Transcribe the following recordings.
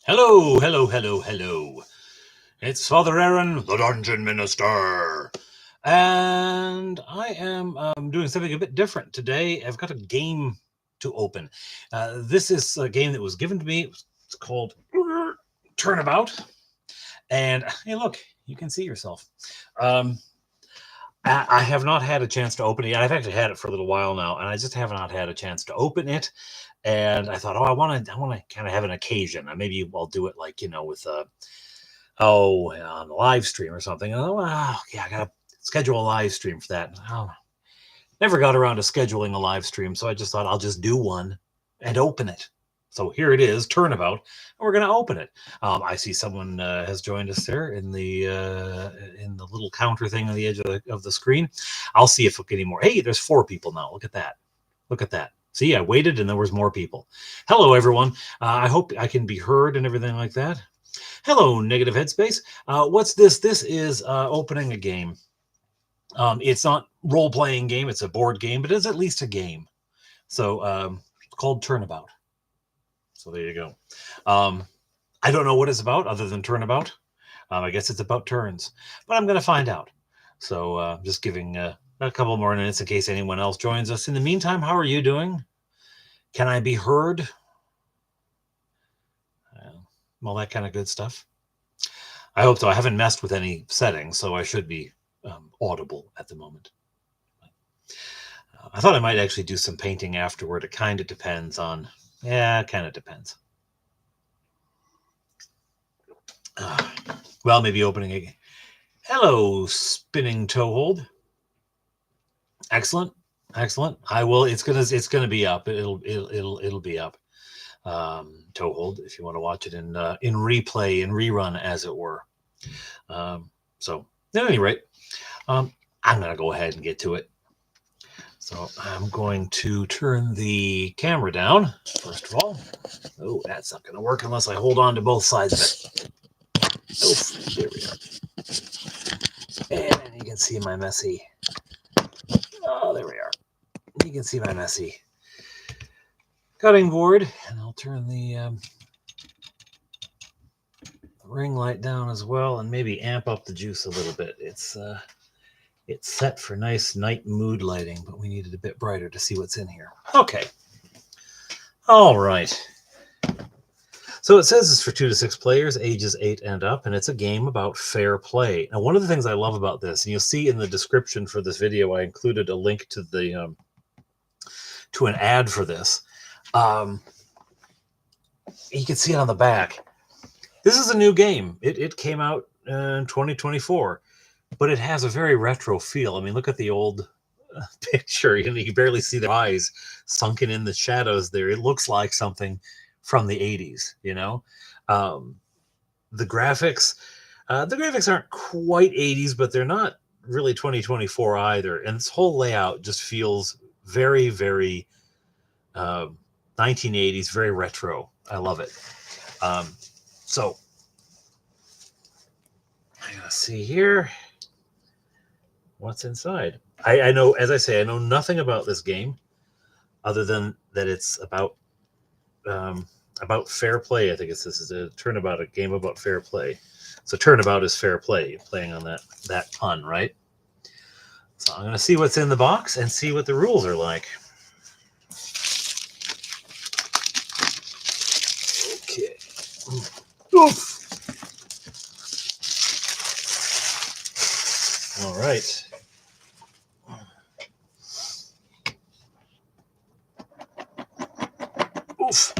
Hello, hello, hello, hello. It's Father Aaron, the Dungeon Minister. And I am doing something a bit different today. I've got a game to open. This is a game that was given to me. It's called Turnabout. And hey, look, you can see yourself. I have not had a chance to open it yet. I've actually had it for a little while now, and I just have not had a chance to open it. And I thought, I want to kind of have an occasion. Maybe I'll do it like, with on a live stream or something. And I gotta schedule a live stream for that. Never got around to scheduling a live stream, so I just thought I'll just do one and open it. So here it is, Turnabout, and we're going to open it. I see someone has joined us there in the little counter thing on the edge of the screen. I'll see if we get any more. Hey, there's 4 people now. Look at that. Look at that. See, I waited and there was more people. Hello, everyone. I hope I can be heard and everything like that. Hello, Negative Headspace. What's this? This is opening a game. It's not role-playing game. It's a board game, but it's at least a game. So it's called Turnabout. So there you go. I don't know what it's about other than Turnabout. I guess it's about turns, but I'm going to find out. So just giving a couple more minutes in case anyone else joins us. In the meantime, how are you doing? Can I be heard? All that kind of good stuff. I hope so. I haven't messed with any settings, so I should be audible at the moment. I thought I might actually do some painting afterward. It kind of depends on... Yeah, it kind of depends. Well, maybe opening a... Hello, Spinning Toehold. Excellent, excellent. I will. It's gonna be up. It'll be up. Toehold, if you want to watch it in replay and rerun, as it were. So at any rate, I'm gonna go ahead and get to it. So I'm going to turn the camera down, first of all. Oh, that's not going to work unless I hold on to both sides of it. Oh, there we are. And you can see my messy... Oh, there we are. You can see my messy cutting board. And I'll turn the ring light down as well and maybe amp up the juice a little bit. It's set for nice night mood lighting, but we need it a bit brighter to see what's in here. Okay. All right. So it says it's for 2 to 6 players, ages 8 and up, and it's a game about fair play. Now, one of the things I love about this, and you'll see in the description for this video, I included a link to the to an ad for this. You can see it on the back. This is a new game. It came out in 2024. But it has a very retro feel. I mean, look at the old picture. You can barely see their eyes sunken in the shadows there. It looks like something from the 80s, The graphics aren't quite 80s, but they're not really 2024 either. And this whole layout just feels very, very 1980s, very retro. I love it. So I'm going to see here. What's inside? I know, as I say, I know nothing about this game other than that it's about fair play. I think this is a Turnabout, a game about fair play. So Turnabout is fair play, playing on that pun, right? So I'm going to see what's in the box and see what the rules are like. Okay. Oof. All right. Oof.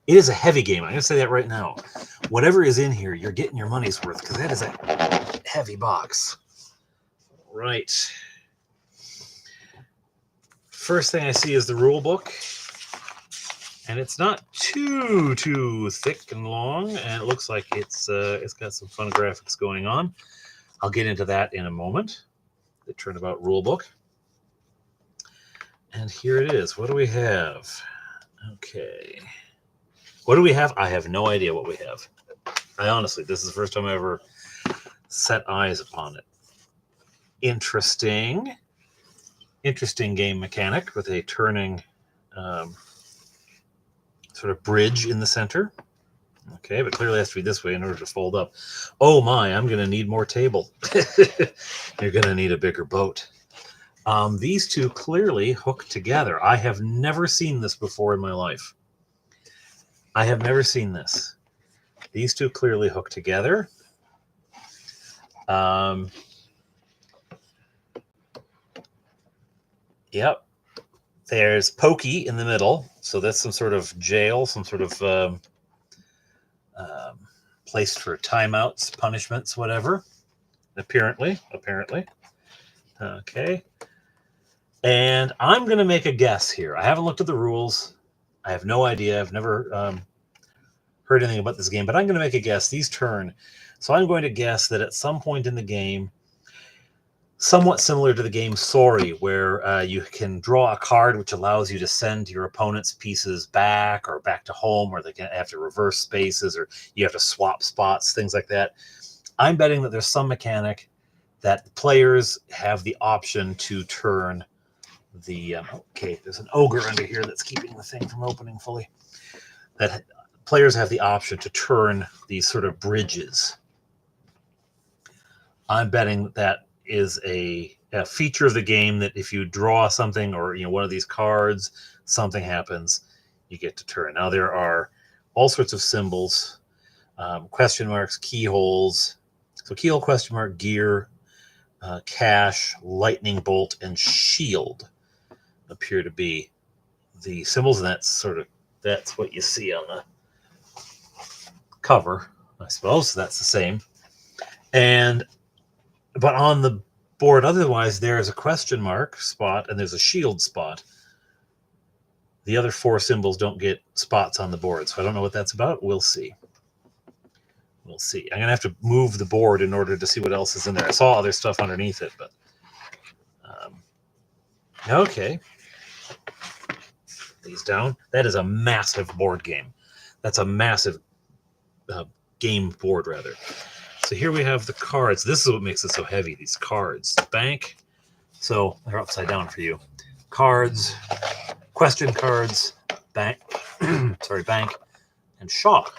It is a heavy game. I'm going to say that right now. Whatever is in here, you're getting your money's worth because that is a heavy box. All right. First thing I see is the rule book. And it's not too thick and long. And it looks like it's got some fun graphics going on. I'll get into that in a moment. The Turnabout rulebook. And here it is. What do we have? Okay. What do we have? I have no idea what we have. Honestly, this is the first time I ever set eyes upon it. Interesting. Interesting game mechanic with a turning sort of bridge in the center. Okay, but clearly it has to be this way in order to fold up. Oh my, I'm going to need more table. You're going to need a bigger boat. These two clearly hook together. I have never seen this before in my life. I have never seen this. These two clearly hook together. Yep. There's pokey in the middle. So that's some sort of jail, some sort of place for timeouts, punishments, whatever. Apparently. Okay. And I'm going to make a guess here. I haven't looked at the rules. I have no idea. I've never heard anything about this game, but I'm going to make a guess. These turn. So I'm going to guess that at some point in the game, somewhat similar to the game Sorry, where you can draw a card which allows you to send your opponent's pieces back or back to home, or they can have to reverse spaces, or you have to swap spots, things like that. I'm betting that there's some mechanic that players have the option to turn the... okay, there's an ogre under here that's keeping the thing from opening fully. That players have the option to turn these sort of bridges. I'm betting that is a feature of the game, that if you draw something or one of these cards, something happens, you get to turn. Now there are all sorts of symbols, question marks, keyholes. So keyhole, question mark, gear, cash, lightning bolt, and shield appear to be the symbols, and that's what you see on the cover, I suppose. That's the same. But on the board otherwise, there is a question mark spot and there's a shield spot. The other four symbols don't get spots on the board, so I don't know what that's about. We'll see. I'm going to have to move the board in order to see what else is in there. I saw other stuff underneath it, but... okay. These down. That is a massive board game. That's a massive game board, rather. So here we have the cards. This is what makes it so heavy, these cards. Bank. So they're upside down for you. Cards, question cards, bank, bank, and shop.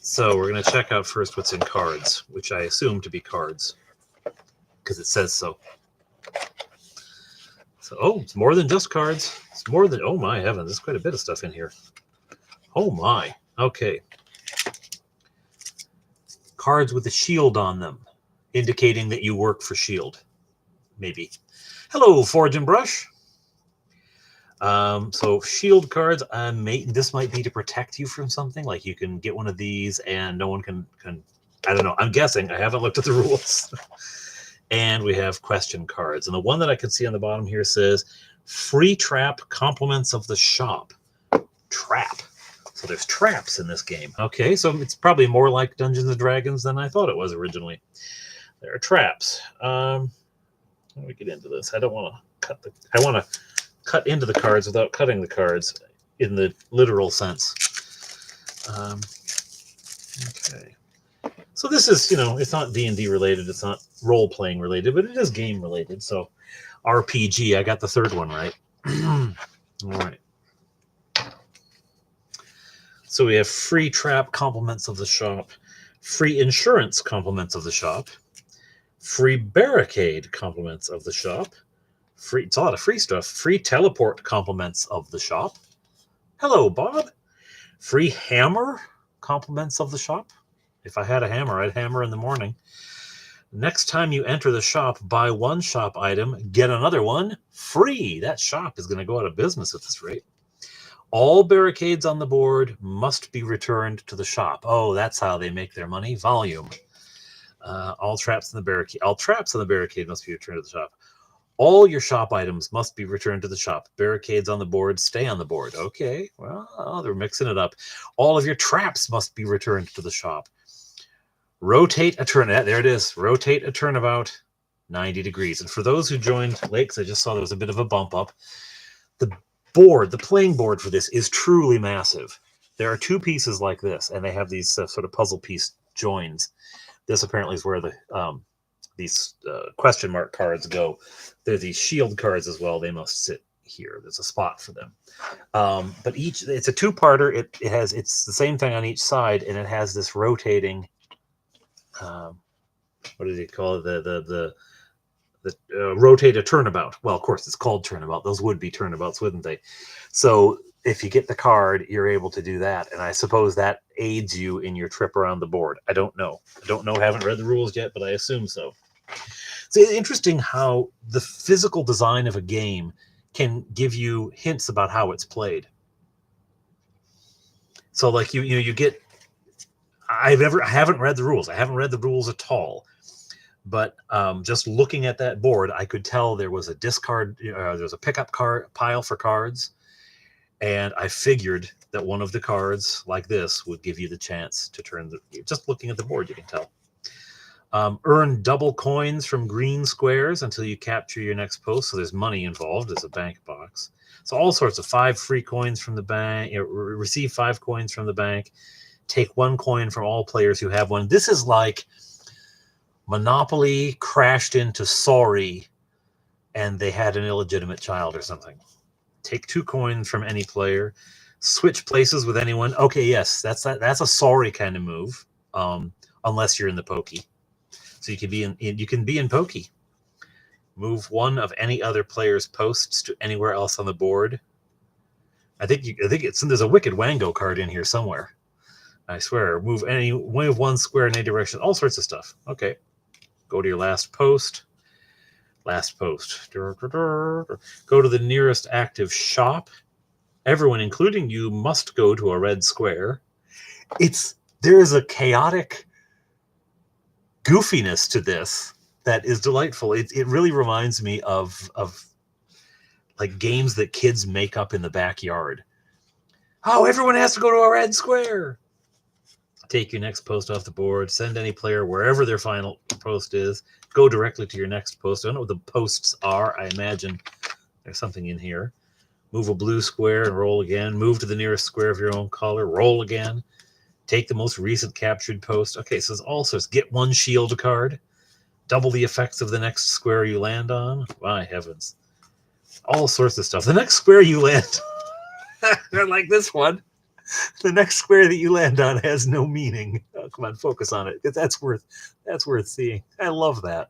So we're going to check out first what's in cards, which I assume to be cards, because it says so. So, it's more than just cards. It's more than, oh my heavens, there's quite a bit of stuff in here. Oh my, okay. Cards with a shield on them, indicating that you work for Shield. Maybe. Hello, Forge and Brush. So shield cards, this might be to protect you from something. Like you can get one of these and no one can I don't know. I'm guessing. I haven't looked at the rules. And we have question cards. And the one that I can see on the bottom here says, free trap, compliments of the shop. Trap. So there's traps in this game. Okay, so it's probably more like Dungeons and Dragons than I thought it was originally. There are traps. Let me get into this. I don't want to cut I want to cut into the cards without cutting the cards in the literal sense. Okay. So this is, it's not D&D related. It's not role-playing related, but it is game related. So RPG, I got the third one right. All right. So we have free trap, compliments of the shop, free insurance, compliments of the shop, free barricade, compliments of the shop, it's a lot of free stuff, free teleport, compliments of the shop. Hello, Bob. Free hammer, compliments of the shop. If I had a hammer, I'd hammer in the morning. Next time you enter the shop, buy one shop item, get another one free. That shop is going to go out of business at this rate. All barricades on the board must be returned to the shop. Oh, that's how they make their money. Volume. All traps on the barricade must be returned to the shop. All your shop items must be returned to the shop. Barricades on the board stay on the board. Okay, well, they're mixing it up. All of your traps must be returned to the shop. Rotate a turnabout. There it is. Rotate a turnabout 90 degrees. And for those who joined late, because I just saw there was a bit of a bump up, the playing board for this is truly massive. There are two pieces like this, and they have these sort of puzzle piece joins. This apparently is where these question mark cards go. There are these shield cards as well. They must sit here. There's a spot for them. But it's a two-parter. It's the same thing on each side, and it has this rotating. What do they call it? The rotate a turnabout. Well, of course, it's called turnabout. Those would be turnabouts, wouldn't they? So if you get the card, you're able to do that. And I suppose that aids you in your trip around the board. I don't know. Haven't read the rules yet, but I assume so. It's interesting how the physical design of a game can give you hints about how it's played. So like you get, I haven't read the rules. I haven't read the rules at all. But just looking at that board, I could tell there was a discard, there's a pickup card pile for cards. And I figured that one of the cards like this would give you the chance to turn just looking at the board, you can tell. Earn double coins from green squares until you capture your next post. So there's money involved. There's a bank box. So all sorts of 5 free coins from the bank. Receive 5 coins from the bank. Take 1 coin from all players who have one. This is like Monopoly crashed into Sorry and they had an illegitimate child or something. Take 2 coins from any player. Switch places with anyone. Okay, yes, that's a Sorry kind of move, unless you're in the pokey. So you can be in pokey. Move 1 of any other player's posts to anywhere else on the board. I think there's a Wicked Wango card in here somewhere. I swear. Move 1 square in any direction. All sorts of stuff. Okay. Go to your last post. Last post. Go to the nearest active shop. Everyone, including you, must go to a red square. There is a chaotic goofiness to this that is delightful. It really reminds me of like games that kids make up in the backyard. Oh, everyone has to go to a red square. Take your next post off the board. Send any player wherever their final post is. Go directly to your next post. I don't know what the posts are. I imagine there's something in here. Move a blue square and roll again. Move to the nearest square of your own color. Roll again. Take the most recent captured post. Okay, so there's all sorts. Get 1 shield card. Double the effects of the next square you land on. My heavens. All sorts of stuff. The next square you land like this one. The next square that you land on has no meaning. Oh, come on, focus on it. That's worth seeing. I love that.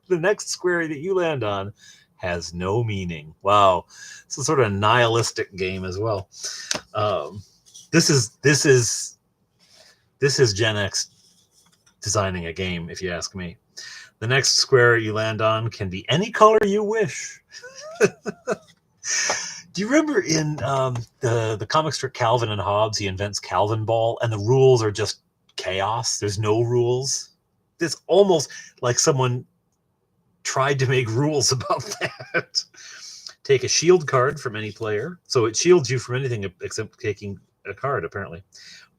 The next square that you land on has no meaning. Wow. It's a sort of nihilistic game as well. This is Gen X designing a game, if you ask me. The next square you land on can be any color you wish. Do you remember in the comic strip Calvin and Hobbes, he invents Calvin Ball, and the rules are just chaos? There's no rules. It's almost like someone tried to make rules about that. Take a shield card from any player. So it shields you from anything except taking a card, apparently.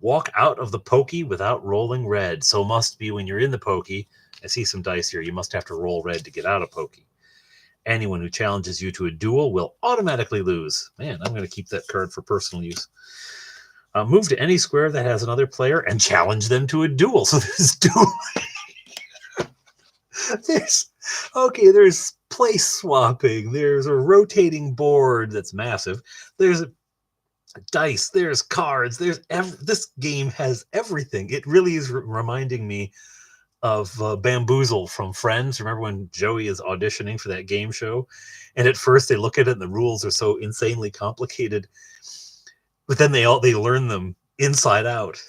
Walk out of the pokey without rolling red. So must be when you're in the pokey. I see some dice here. You must have to roll red to get out of pokey. Anyone who challenges you to a duel will automatically lose. Man, I'm going to keep that card for personal use. Move to any square that has another player and challenge them to a duel. So there's duel. There's place swapping. There's a rotating board that's massive. There's dice. There's cards. This game has everything. It really is reminding me of Bamboozle from Friends. Remember when Joey is auditioning for that game show, and at first they look at it and the rules are so insanely complicated, but then they learn them inside out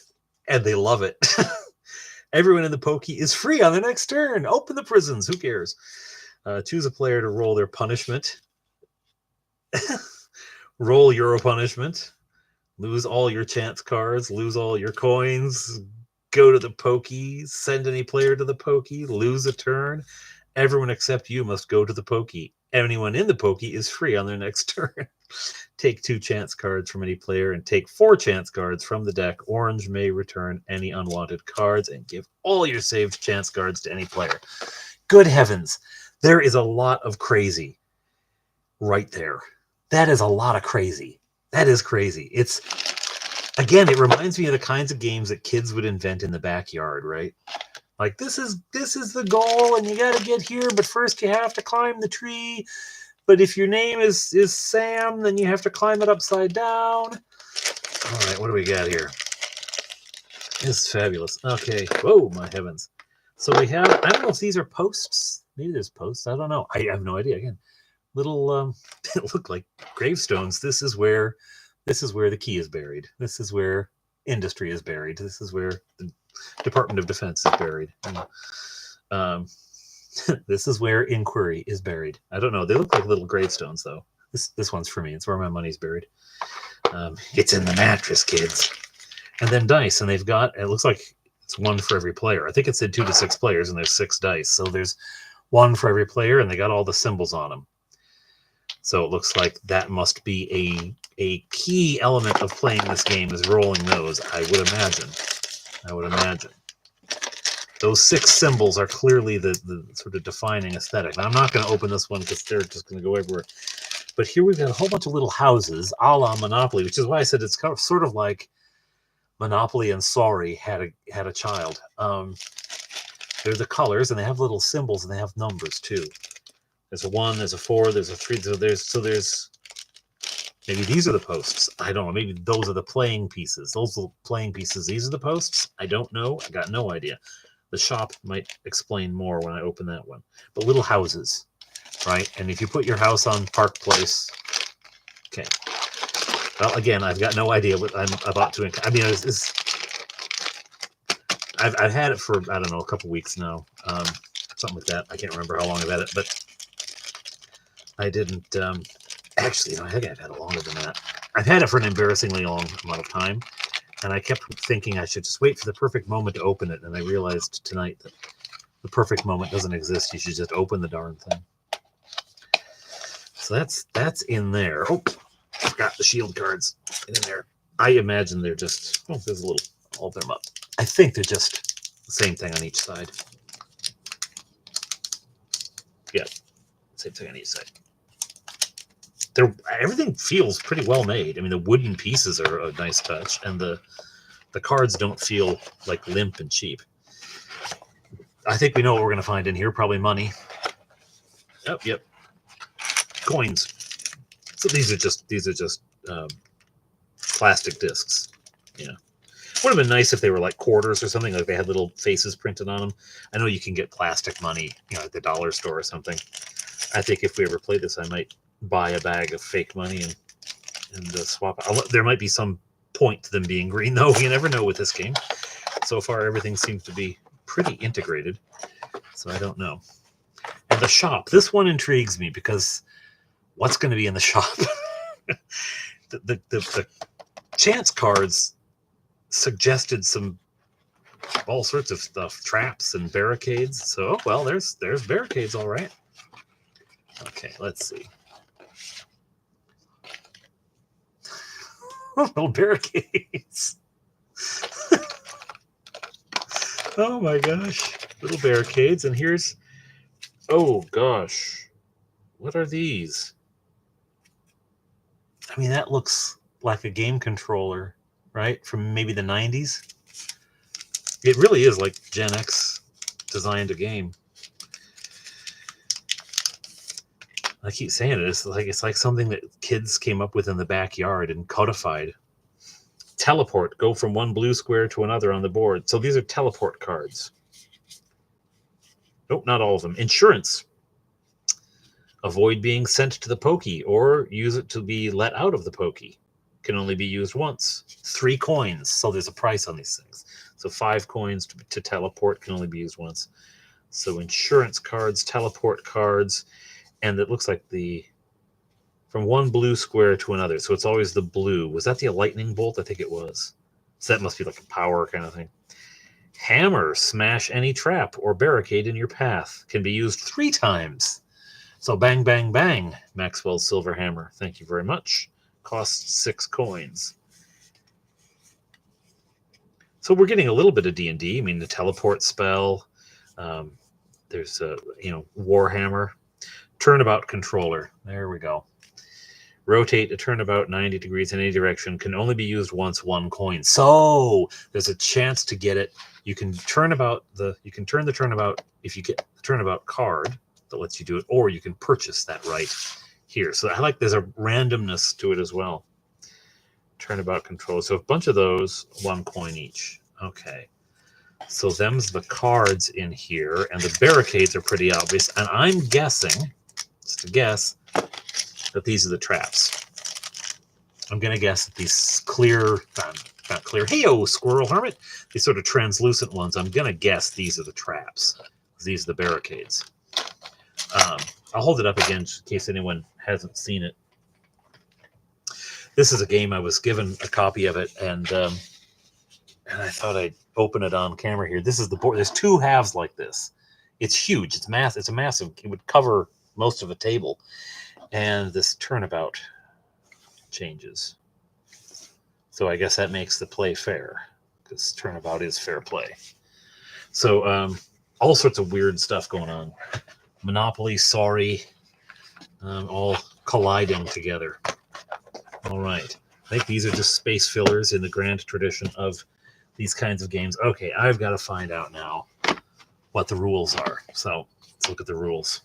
and they love it. Everyone in the pokey is free on the next turn. Open the prisons. Who cares? Choose a player to roll their punishment. Roll Euro punishment. Lose all your chance cards. Lose all your coins. Go to the pokey, send any player to the pokey, lose a turn. Everyone except you must go to the pokey. Anyone in the pokey is free on their next turn. Take 2 chance cards from any player and take 4 chance cards from the deck. Orange may return any unwanted cards and give all your saved chance cards to any player. Good heavens. There is a lot of crazy right there. That is a lot of crazy. That is crazy. Again, it reminds me of the kinds of games that kids would invent in the backyard, right? Like, this is the goal, and you got to get here, but first you have to climb the tree. But if your name is Sam, then you have to climb it upside down. All right, what do we got here? This is fabulous. Okay. Whoa, my heavens. So we have, I don't know if these are posts. Maybe there's posts. I don't know. I have no idea. Again, little, it look like gravestones. This is where the key is buried. This is where industry is buried. This is where the Department of Defense is buried. And, this is where inquiry is buried. I don't know. They look like little gravestones, though. This one's for me. It's where my money's buried. It's in the mattress, kids. And then dice, and they've got, it looks like it's one for every player. I think it said 2 to 6 players, and there's 6 dice. So there's one for every player, and they got all the symbols on them. So it looks like that must be a key element of playing this game is rolling those, I would imagine. I would imagine. Those 6 symbols are clearly the sort of defining aesthetic. Now, I'm not going to open this one because they're just going to go everywhere. But here we've got a whole bunch of little houses, a la Monopoly, which is why I said it's kind of sort of like Monopoly and Sorry had a child. They're the colors, and they have little symbols, and they have numbers too. There's a 1, there's a 4, there's a 3. So there's maybe these are the posts. I don't know. Maybe those are the playing pieces. Those are the playing pieces. These are the posts. I don't know. I got no idea. The shop might explain more when I open that one. But little houses, right? And if you put your house on Park Place, okay. Well, again, I've got no idea what I'm about to. I mean, I've had it for, I don't know, a couple weeks now, something like that. I can't remember how long I've had it, but I didn't. Actually, no, I think I've had it longer than that. I've had it for an embarrassingly long amount of time, and I kept thinking I should just wait for the perfect moment to open it, and I realized tonight that the perfect moment doesn't exist. You should just open the darn thing. So that's in there. Oh, I've got the shield cards in there. I imagine they're just, oh, there's a little, I'll open them up. I think they're just the same thing on each side. Yeah, same thing on each side. Everything feels pretty well made. I mean, the wooden pieces are a nice touch, and the cards don't feel like limp and cheap. I think we know what we're going to find in here. Probably money. Oh, yep. Coins. So these are just plastic discs. Yeah. Would have been nice if they were like quarters or something, like they had little faces printed on them. I know you can get plastic money, at the dollar store or something. I think if we ever play this, I might buy a bag of fake money and swap it. There might be some point to them being green, though. You never know with this game. So far, everything seems to be pretty integrated, so I don't know. And the shop, this one intrigues me because what's going to be in the shop? the chance cards suggested all sorts of stuff, traps and barricades. So, well, there's barricades, all right. Okay, let's see. Little barricades. Oh my gosh, little barricades. And here's, oh gosh, what are these? I mean, that looks like a game controller, right? From maybe the 90s. It really is like Gen X designed a game. I keep saying it. It's like something that kids came up with in the backyard and codified. Teleport. Go from one blue square to another on the board. So these are teleport cards. Nope, not all of them. Insurance. Avoid being sent to the pokey or use it to be let out of the pokey. Can only be used once. 3 coins. So there's a price on these things. So 5 coins to teleport can only be used once. So insurance cards, teleport cards. And it looks like from one blue square to another. So it's always the blue. Was that the lightning bolt? I think it was. So that must be like a power kind of thing. Hammer. Smash any trap or barricade in your path. Can be used 3 times. So bang, bang, bang. Maxwell's silver hammer. Thank you very much. Costs 6 coins. So we're getting a little bit of D&D. I mean, the teleport spell. There's a, Warhammer. Turnabout controller. There we go. Rotate a turnabout 90 degrees in any direction. Can only be used once, 1 coin. So there's a chance to get it. You can turn the turnabout if you get the turnabout card that lets you do it, or you can purchase that right here. So I like there's a randomness to it as well. Turnabout control. So a bunch of those, 1 coin each. Okay. So them's the cards in here, and the barricades are pretty obvious. And I'm guessing, just a guess, that these are the traps. I'm going to guess that these clear, not clear, hey-o, squirrel hermit, these sort of translucent ones, I'm going to guess these are the traps. These are the barricades. I'll hold it up again in case anyone hasn't seen it. This is a game I was given a copy of it, and I thought I'd open it on camera here. This is the board. There's 2 halves like this. It's huge. It's massive. It's a massive. It would cover most of a table. And this turnabout changes. So I guess that makes the play fair, because turnabout is fair play. So all sorts of weird stuff going on. Monopoly, sorry, all colliding together. All right. I think these are just space fillers in the grand tradition of these kinds of games. Okay, I've got to find out now what the rules are. So let's look at the rules.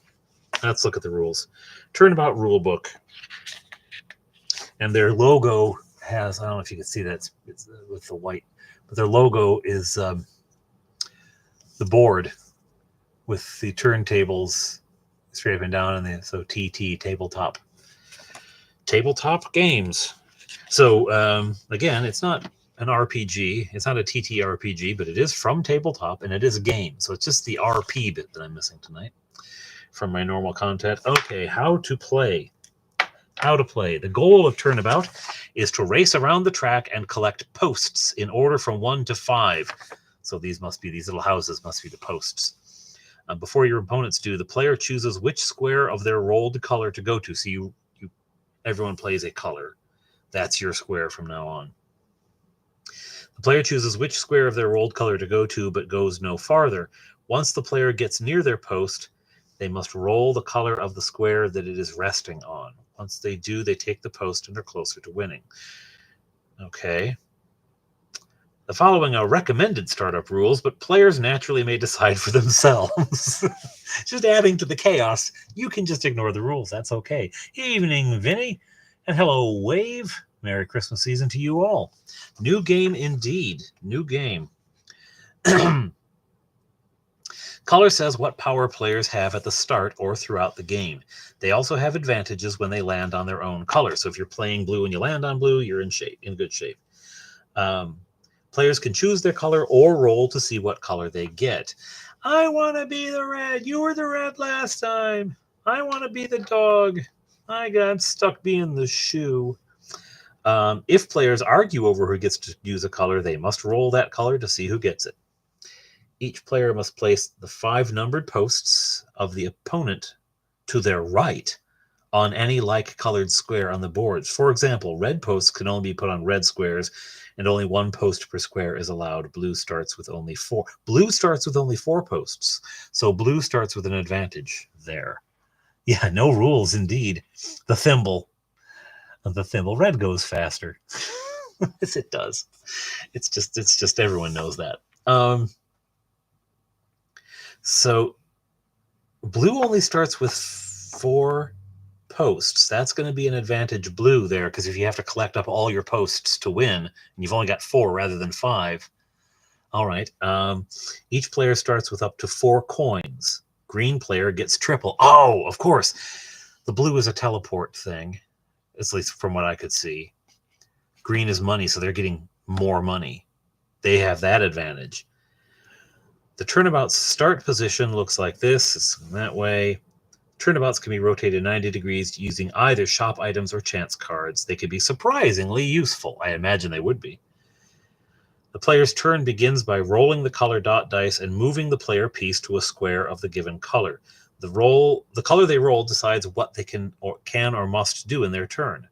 Let's look at the rules. Turnabout rule book. And their logo has, I don't know if you can see that, it's with the white, but their logo is the board with the turntables straight up and down, and so TT, tabletop. Tabletop games. So again, it's not an RPG. It's not a TTRPG, but it is from tabletop, and it is a game. So it's just the RP bit that I'm missing tonight from my normal content. Okay, how to play. How to play. The goal of Turnabout is to race around the track and collect posts in order from 1 to 5. So these little houses must be the posts. Before your opponents do, the player chooses which square of their rolled color to go to. So everyone plays a color. That's your square from now on. The player chooses which square of their rolled color to go to, but goes no farther. Once the player gets near their post, they must roll the color of the square that it is resting on. Once they do, they take the post and are closer to winning. Okay. The following are recommended startup rules, but players naturally may decide for themselves. Just adding to the chaos. You can just ignore the rules. That's okay. Evening, Vinny. And hello, Wave. Merry Christmas season to you all. New game indeed. New game. Color says what power players have at the start or throughout the game. They also have advantages when they land on their own color. So if you're playing blue and you land on blue, you're in good shape. Players can choose their color or roll to see what color they get. I want to be the red. You were the red last time. I want to be the dog. I got stuck being the shoe. If players argue over who gets to use a color, they must roll that color to see who gets it. Each player must place the 5 numbered posts of the opponent to their right on any like-colored square on the boards. For example, red posts can only be put on red squares, and only 1 post per square is allowed. Blue starts with only 4. Blue starts with only 4 posts, so blue starts with an advantage there. Yeah, no rules indeed. The thimble. Red goes faster. Yes, it does. It's just everyone knows that. So blue only starts with 4 posts. That's going to be an advantage blue there, because if you have to collect up all your posts to win, and you've only got 4 rather than 5. All right. Each player starts with up to 4 coins. Green player gets triple. Oh, of course. The blue is a teleport thing, at least from what I could see. Green is money, so they're getting more money. They have that advantage. The turnabout's start position looks like this. It's that way. Turnabouts can be rotated 90 degrees using either shop items or chance cards. They could be surprisingly useful. I imagine they would be. The player's turn begins by rolling the color dot dice and moving the player piece to a square of the given color. The color they roll decides what they can or must do in their turn.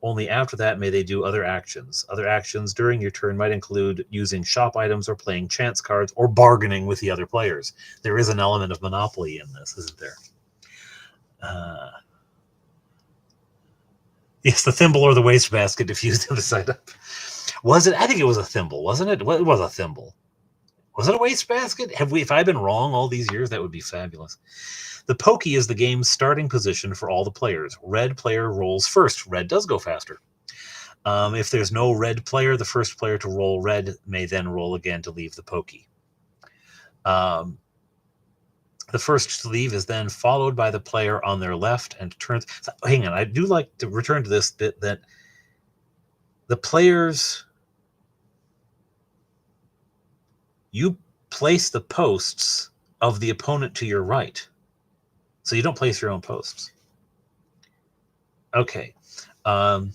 Only after that may they do other actions. Other actions during your turn might include using shop items or playing chance cards or bargaining with the other players. There is an element of Monopoly in this, isn't there? Yes, the thimble or the wastebasket diffused him to side up. Was it? I think it was a thimble, wasn't it? It was a thimble. Was it a wastebasket? If I've been wrong all these years, that would be fabulous. The pokey is the game's starting position for all the players. Red player rolls first. Red does go faster. If there's no red player, the first player to roll red may then roll again to leave the pokey. The first to leave is then followed by the player on their left and turns. So, hang on, I do like to return to this bit that the players, you place the posts of the opponent to your right. So you don't place your own posts. Okay. The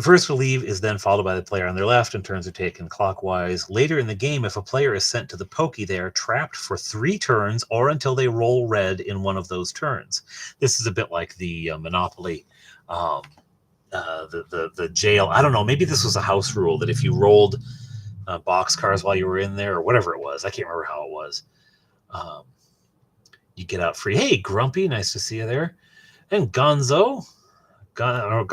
first to leave is then followed by the player on their left, and turns are taken clockwise. Later in the game, if a player is sent to the pokey, they are trapped for 3 turns or until they roll red in one of those turns. This is a bit like the Monopoly, the jail. I don't know, maybe this was a house rule that if you rolled boxcars while you were in there or whatever it was, I can't remember how it was, you get out free. Hey, Grumpy, nice to see you there. And Gonzalo, not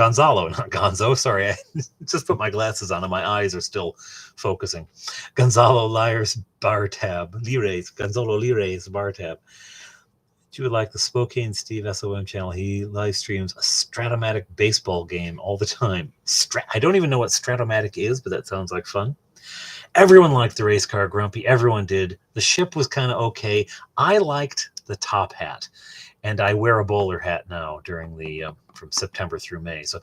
Gonzo, sorry, I just put my glasses on and my eyes are still focusing. Gonzalo Lires bar tab, Gonzalo Lires bar tab. You would like the Spokane Steve SOM channel. He live streams a Stratomatic baseball game all the time. I don't even know what Stratomatic is, but that sounds like fun. Everyone liked the race car, Grumpy. Everyone did. The ship was kind of okay. I liked the top hat. And I wear a bowler hat now during the from September through May. So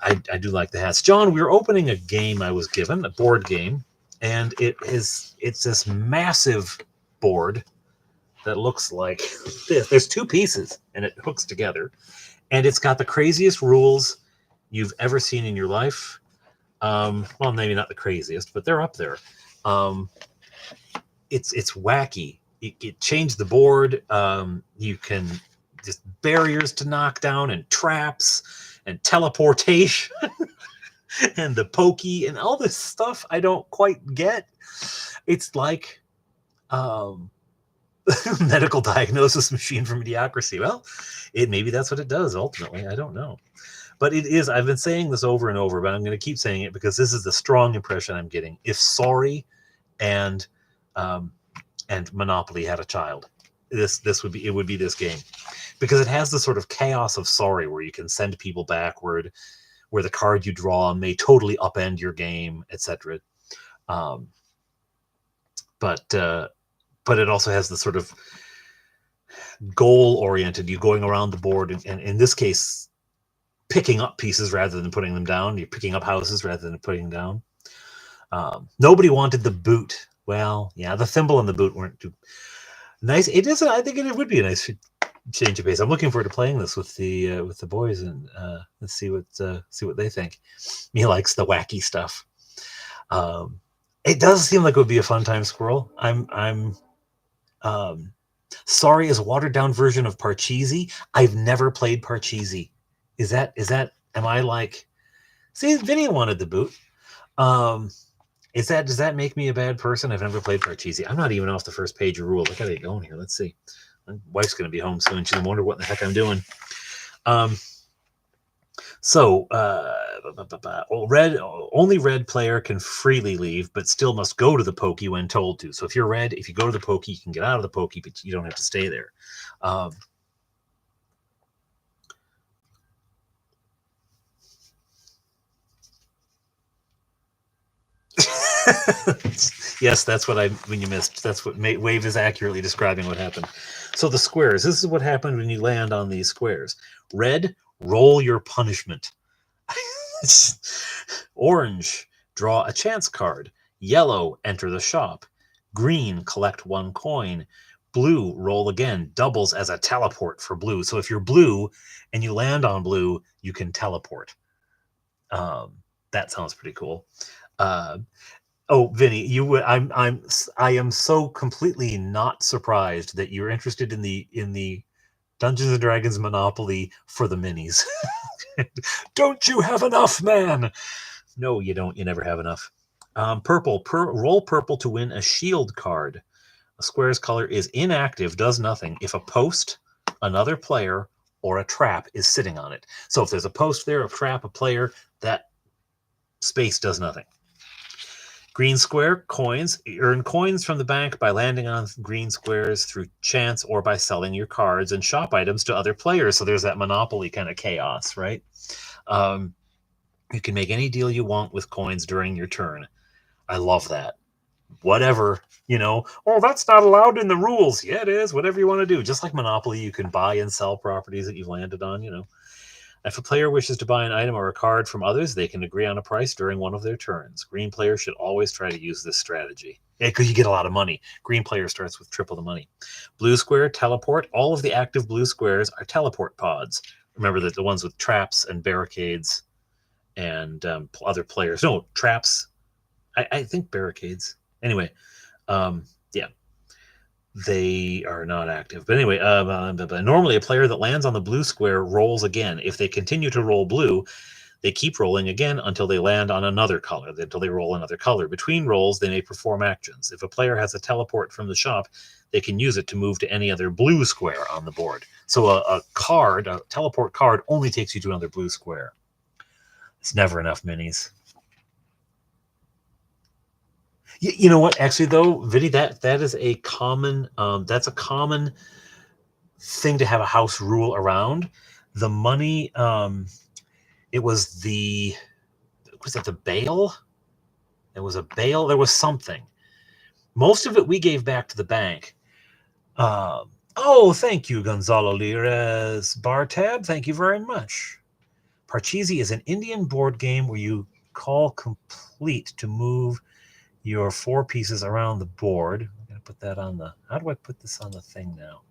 I do like the hats. John, we're opening a game I was given, a board game, and it's this massive board that looks like this. There's 2 pieces, and it hooks together. And it's got the craziest rules you've ever seen in your life. Well, maybe not the craziest, but they're up there. It's wacky. It changed the board. You can just barriers to knock down and traps and teleportation and the pokey and all this stuff I don't quite get. It's like medical diagnosis machine for mediocrity. Well, maybe that's what it does ultimately. I don't know. But it is, I've been saying this over and over, but I'm going to keep saying it because this is the strong impression I'm getting. If Sorry and Monopoly had a child, it would be this game, because it has the sort of chaos of Sorry where you can send people backward, where the card you draw may totally upend your game, etc. But it also has the sort of goal-oriented, you going around the board, and in this case, picking up pieces rather than putting them down. You're picking up houses rather than putting them down. Nobody wanted the boot. Well, yeah, the thimble and the boot weren't too nice. It isn't. I think it would be a nice change of pace. I'm looking forward to playing this with the boys and let's see what they think. He likes the wacky stuff. It does seem like it would be a fun time, Squirrel. I'm Sorry is a watered down version of Parcheesi. I've never played Parcheesi. Is that am I like, see, Vinny wanted the boot. Does that make me a bad person? I've never played Parcheesi. I'm not even off the first page of rules. I gotta get going here. Let's see. My wife's gonna be home soon. She's gonna wonder what the heck I'm doing. Only red player can freely leave, but still must go to the pokey when told to. So if you're red, if you go to the pokey, you can get out of the pokey, but you don't have to stay there. Yes, that's what when you missed. That's what Wave is accurately describing what happened. So the squares. This is what happened when you land on these squares. Red, roll your punishment. Orange, draw a chance card. Yellow, enter the shop. Green, collect 1 coin. Blue, roll again. Doubles as a teleport for blue. So if you're blue and you land on blue, you can teleport. That sounds pretty cool. Oh, Vinny, I am so completely not surprised that you're interested in the Dungeons and Dragons Monopoly for the minis. Don't you have enough, man? No, you don't. You never have enough. Purple. Roll purple to win a shield card. A square's color is inactive, does nothing if a post, another player, or a trap is sitting on it. So if there's a post there, a trap, a player, that space does nothing. Green square, coins. You earn coins from the bank by landing on green squares through chance or by selling your cards and shop items to other players. So there's that Monopoly kind of chaos, right? You can make any deal you want with coins during your turn. I love that. Whatever, oh, that's not allowed in the rules. Yeah, it is. Whatever you want to do. Just like Monopoly, you can buy and sell properties that you've landed on, If a player wishes to buy an item or a card from others, they can agree on a price during one of their turns. Green players should always try to use this strategy. Yeah, because you get a lot of money. Green player starts with triple the money. Blue square, teleport. All of the active blue squares are teleport pods. Remember that the ones with traps and barricades and other players. No, traps. I think barricades. Anyway, yeah. They are not active. But anyway, normally a player that lands on the blue square rolls again. If they continue to roll blue, they keep rolling again until they land on another color, until they roll another color. Between rolls, they may perform actions. If a player has a teleport from the shop, they can use it to move to any other blue square on the board. So a teleport card, only takes you to another blue square. It's never enough minis. You know what? Actually, though, Vinny, that is a common that's a common thing to have a house rule around. The money, it was the bail? There was a bail. There was something. Most of it we gave back to the bank. Oh, thank you, Gonzalo Lires. Bar tab, thank you very much. Parcheesi is an Indian board game where you call complete to move your 4 pieces around the board. I'm going to put that on the... How do I put this on the thing now?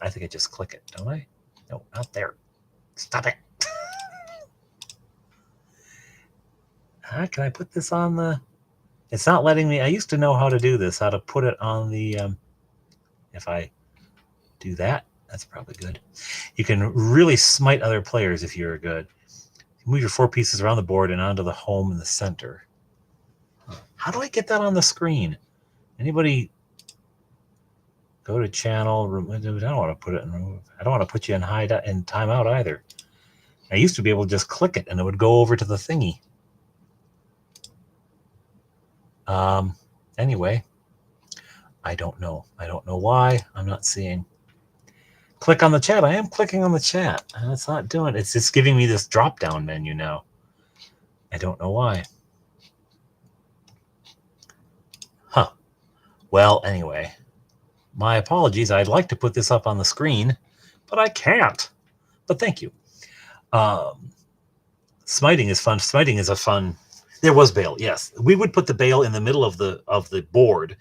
I think I just click it, don't I? No, not there. Stop it. Can I put this on the... It's not letting me... I used to know how to do this, how to put it on the... If I do that, that's probably good. You can really smite other players if you're good. Move your 4 pieces around the board and onto the home in the center. How do I get that on the screen? Anybody go to channel? I don't want to put it in remove. I don't want to put you in hide in timeout either. I used to be able to just click it and it would go over to the thingy. Anyway, I don't know. I don't know why I'm not seeing. Click on the chat. I am clicking on the chat and it's not doing it. It's just giving me this drop down menu now. I don't know why. Huh. Well, anyway, my apologies. I'd like to put this up on the screen, but I can't. But thank you. Smiting is fun. Smiting is a fun... There was bail, yes. We would put the bail in the middle of the board,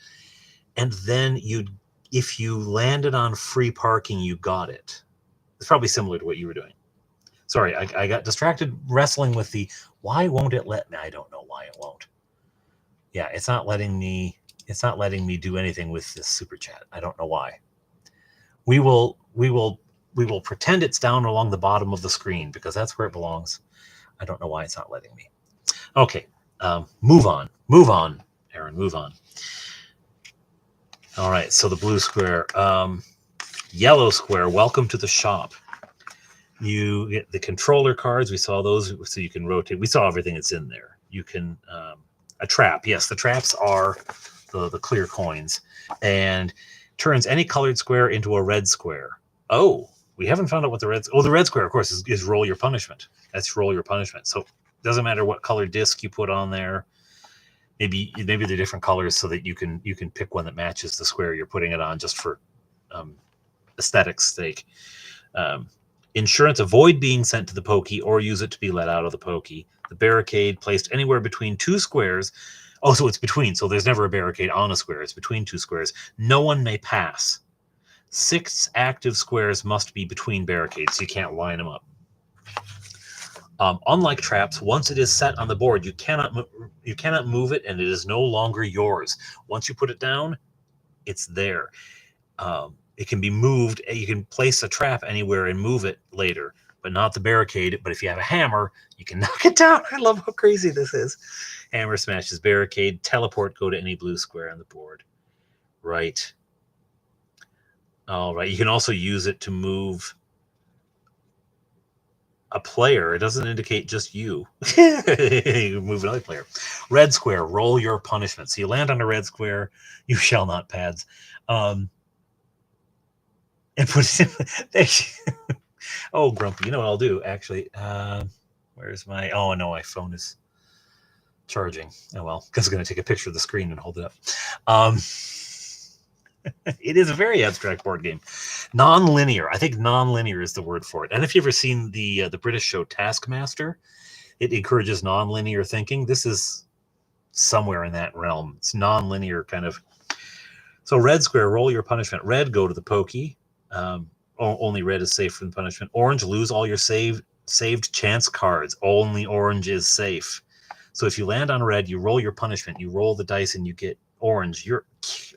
and then if you landed on free parking, you got it. It's probably similar to what you were doing. Sorry, I got distracted wrestling with the... Why won't it let me? I don't know why it won't. Yeah, it's not letting me do anything with this super chat. I don't know why. We will pretend it's down along the bottom of the screen because that's where it belongs. I don't know why it's not letting me. Okay, move on, Aaron, move on. All right, so the blue square, yellow square. Welcome to the shop. You get the controller cards. We saw those, so you can rotate. We saw everything that's in there. You can a trap. Yes, the traps are the clear coins, and turns any colored square into a red square. Oh, we haven't found out what the red... Oh, the red square, of course, is roll your punishment. That's roll your punishment. So it doesn't matter what color disc you put on there. Maybe they're different colors so that you can pick one that matches the square you're putting it on, just for aesthetics sake. Insurance, avoid being sent to the pokey or use it to be let out of the pokey. The barricade, placed anywhere between 2 squares. Oh, so it's between. So there's never a barricade on a square. It's between 2 squares. No one may pass. 6 active squares must be between barricades, so you can't line them up. Unlike traps, once it is set on the board, you cannot move it, and it is no longer yours. Once you put it down, it's there. It can be moved. You can place a trap anywhere and move it later, but not the barricade. But if you have a hammer, you can knock it down. I love how crazy this is. Hammer smashes barricade. Teleport, go to any blue square on the board. Right. All right. You can also use it to move a player. It doesn't indicate just you. You move another player. Red square, roll your punishment. So you land on a red square. You shall not pads. And put it in. Oh, Grumpy. You know what I'll do, actually? Where's my... Oh, no, my phone is charging. Oh, well, because I'm going to take a picture of the screen and hold it up. It is a very abstract board game. Non-linear. I think non-linear is the word for it. And if you've ever seen the British show Taskmaster, it encourages non-linear thinking. This is somewhere in that realm. It's non-linear kind of. So red square, roll your punishment. Red, go to the pokey. Only red is safe from punishment. Orange, lose all your saved chance cards. Only orange is safe. So if you land on red, you roll your punishment. You roll the dice and you get orange.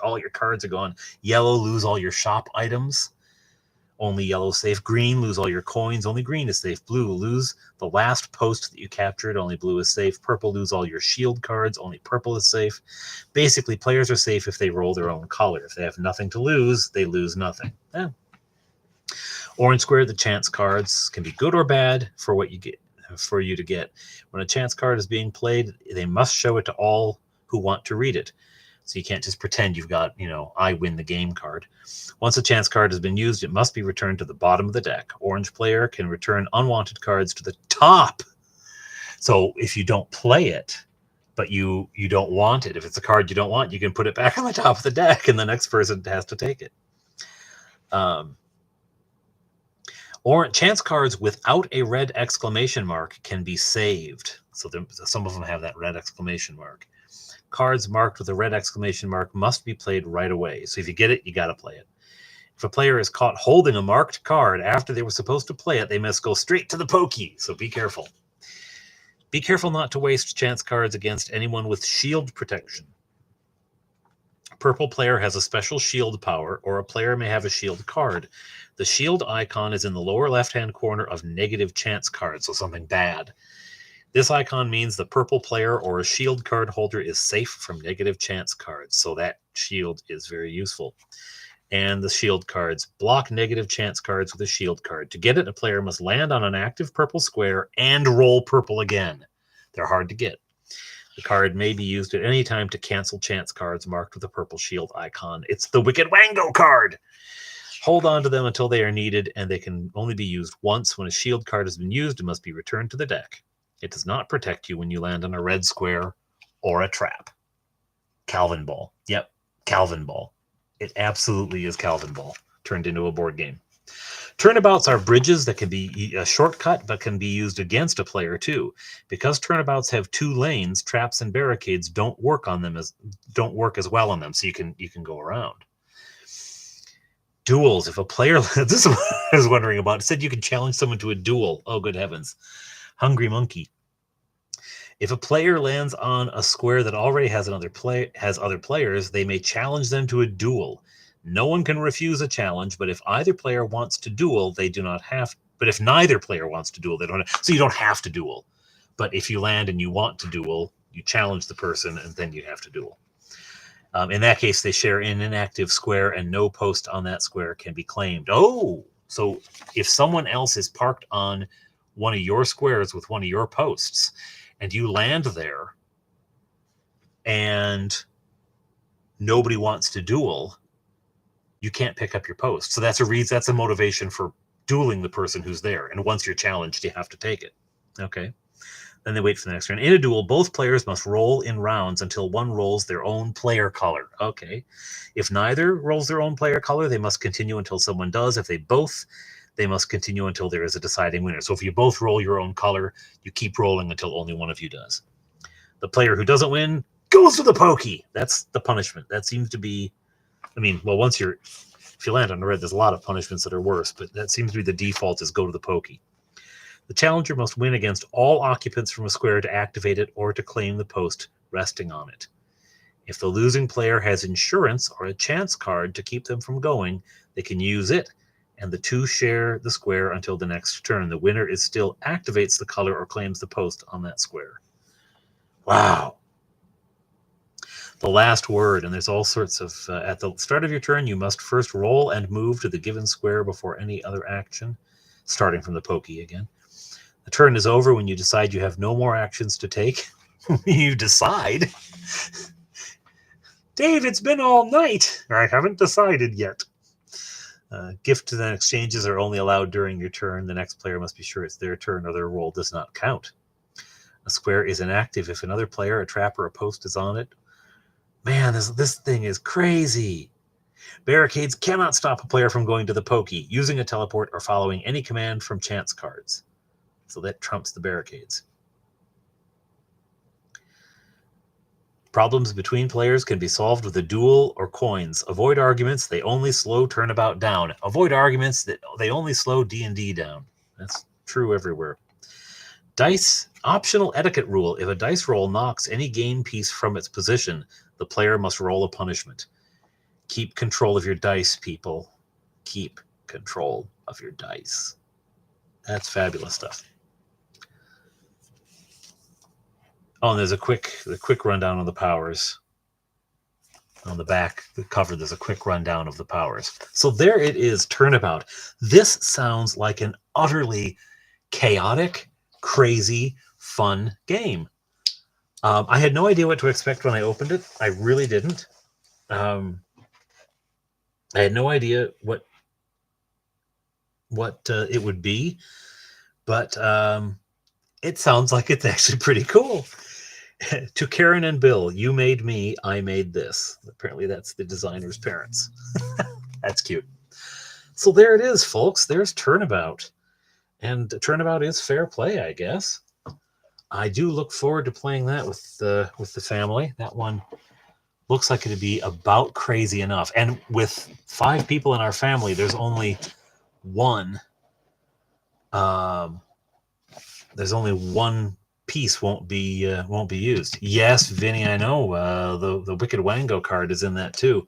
All your cards are gone. Yellow, lose all your shop items. Only yellow safe. Green, lose all your coins. Only green is safe. Blue, lose the last post that you captured. Only blue is safe. Purple, lose all your shield cards. Only purple is safe. Basically, players are safe if they roll their own color. If they have nothing to lose, they lose nothing. Yeah. Orange square, the chance cards can be good or bad for what you get. For you to get. When a chance card is being played, they must show it to all who want to read it. So you can't just pretend you've got, I win the game card. Once a chance card has been used, it must be returned to the bottom of the deck. Orange player can return unwanted cards to the top. So if you don't play it, but you don't want it, if it's a card you don't want, you can put it back on the top of the deck and the next person has to take it. Chance cards without a red exclamation mark can be saved. So some of them have that red exclamation mark. Cards marked with a red exclamation mark must be played right away. So if you get it, you got to play it. If a player is caught holding a marked card after they were supposed to play it, they must go straight to the pokey. So be careful. Be careful not to waste chance cards against anyone with shield protection. Purple player has a special shield power, or a player may have a shield card. The shield icon is in the lower left-hand corner of negative chance cards, so something bad. This icon means the purple player or a shield card holder is safe from negative chance cards, so that shield is very useful. And the shield cards block negative chance cards with a shield card. To get it, a player must land on an active purple square and roll purple again. They're hard to get. The card may be used at any time to cancel chance cards marked with a purple shield icon. It's the Wicked Wango card! Hold on to them until they are needed, and they can only be used once. When a shield card has been used, it must be returned to the deck. It does not protect you when you land on a red square or a trap. Calvin Ball. Yep, Calvin Ball. It absolutely is Calvin Ball turned into a board game. Turnabouts are bridges that can be a shortcut, but can be used against a player too. Because turnabouts have two lanes, traps and barricades don't work as well on them, so you can go around. Duels. If a player, this is what I was wondering about. It said you can challenge someone to a duel. Oh, good heavens. Hungry Monkey. If a player lands on a square that already has other players, they may challenge them to a duel. No one can refuse a challenge, but if either player wants to duel, they do not have. But if neither player wants to duel, they don't. So you don't have to duel. But if you land and you want to duel, you challenge the person, and then you have to duel. In that case, they share an inactive square, and no post on that square can be claimed. Oh, so if someone else is parked on one of your squares with one of your posts, and you land there, and nobody wants to duel, you can't pick up your post. So that's a motivation for dueling the person who's there. And once you're challenged, you have to take it. Okay. Then they wait for the next turn. In a duel, both players must roll in rounds until one rolls their own player color. Okay. If neither rolls their own player color, they must continue until someone does. If they both, they must continue until there is a deciding winner. So if you both roll your own color, you keep rolling until only one of you does. The player who doesn't win goes to the pokey. That's the punishment. That seems to be, if you land on the red, there's a lot of punishments that are worse, but that seems to be the default, is go to the pokey. The challenger must win against all occupants from a square to activate it or to claim the post resting on it. If the losing player has insurance or a chance card to keep them from going, they can use it, and the two share the square until the next turn. The winner still activates the color or claims the post on that square. Wow. The last word, and there's all sorts of... at the start of your turn, you must first roll and move to the given square before any other action, starting from the pokey again. The turn is over when you decide you have no more actions to take. You decide. Dave, it's been all night. I haven't decided yet. Gift and exchanges are only allowed during your turn. The next player must be sure it's their turn or their roll does not count. A square is inactive if another player, a trap, or a post is on it. Man, this thing is crazy. Barricades cannot stop a player from going to the pokey, using a teleport, or following any command from chance cards. So that trumps the barricades. Problems between players can be solved with a duel or coins. Avoid arguments, they only slow Turnabout down. Avoid arguments, that they only slow D&D down. That's true everywhere. Dice, optional etiquette rule. If a dice roll knocks any game piece from its position, the player must roll a punishment. Keep control of your dice, people. Keep control of your dice. That's fabulous stuff. Oh, and there's a quick rundown of the powers. On the back, the cover, there's a quick rundown of the powers. So there it is, Turnabout. This sounds like an utterly chaotic, crazy, fun game. I had no idea what to expect when I opened it. I really didn't. I had no idea what it would be, but it sounds like it's actually pretty cool. To Karen and Bill, you made me, I made this. Apparently that's the designer's parents. That's cute. So there it is, folks. There's Turnabout. And Turnabout is fair play, I guess. I do look forward to playing that with the family. That one looks like it'd be about crazy enough. And with 5 people in our family, there's only one. There's only one piece won't be used. Yes, Vinny, I know. The Wicked Wango card is in that too.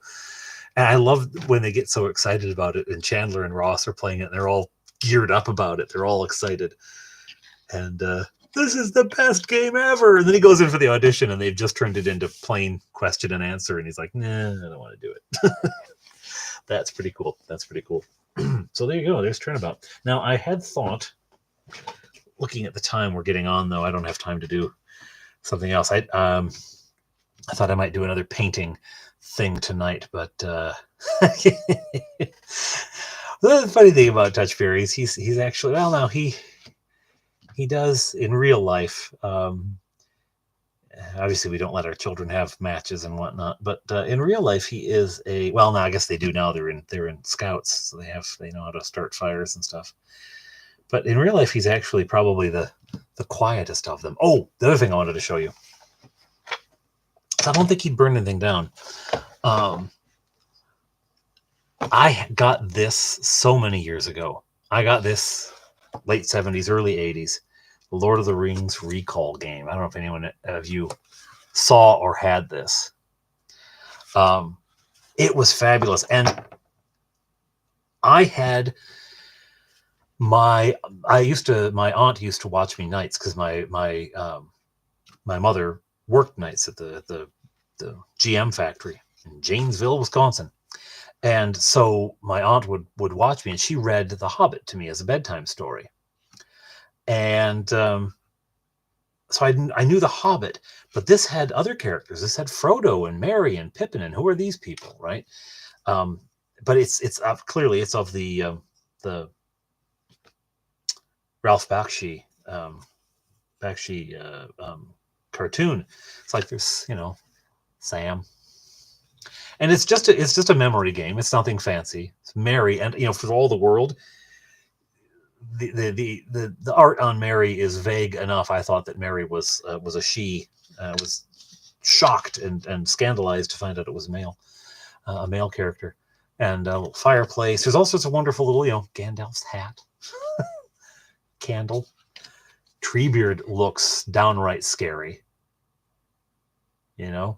And I love when they get so excited about it. And Chandler and Ross are playing it, and they're all geared up about it. They're all excited. And this is the best game ever. And then he goes in for the audition, and they've just turned it into plain question and answer. And he's like, nah, I don't want to do it. That's pretty cool. That's pretty cool. So there you go. There's Turnabout. Now, I had thought, looking at the time we're getting on, though, I don't have time to do something else. I thought I might do another painting thing tonight, but the funny thing about Touch Fairies, he's actually, well, now he does in real life. Obviously, we don't let our children have matches and whatnot, but in real life, he is a, well, now I guess they do now. They're in Scouts, so they know how to start fires and stuff. But in real life, he's actually probably the quietest of them. Oh, the other thing I wanted to show you. I don't think he'd burn anything down. I got this so many years ago. I got this late 70s, early 80s. Lord of the Rings Recall game. I don't know if anyone of you saw or had this. It was fabulous. And I had my aunt used to watch me nights because my mother worked nights at the GM factory in Janesville, Wisconsin. And so my aunt would watch me, and she read The Hobbit to me as a bedtime story. And so I knew The Hobbit, but this had other characters. This had Frodo and Merry and Pippin, and who are these people, right? But it's clearly it's of the Ralph Bakshi cartoon. It's like there's Sam, and it's just a memory game. It's nothing fancy. It's Merry, and for all the world, the art on Merry is vague enough. I thought that Merry was a she. I was shocked and scandalized to find out it was a male character. And a little fireplace. There's all sorts of wonderful little, Gandalf's hat, candle. Treebeard looks downright scary, and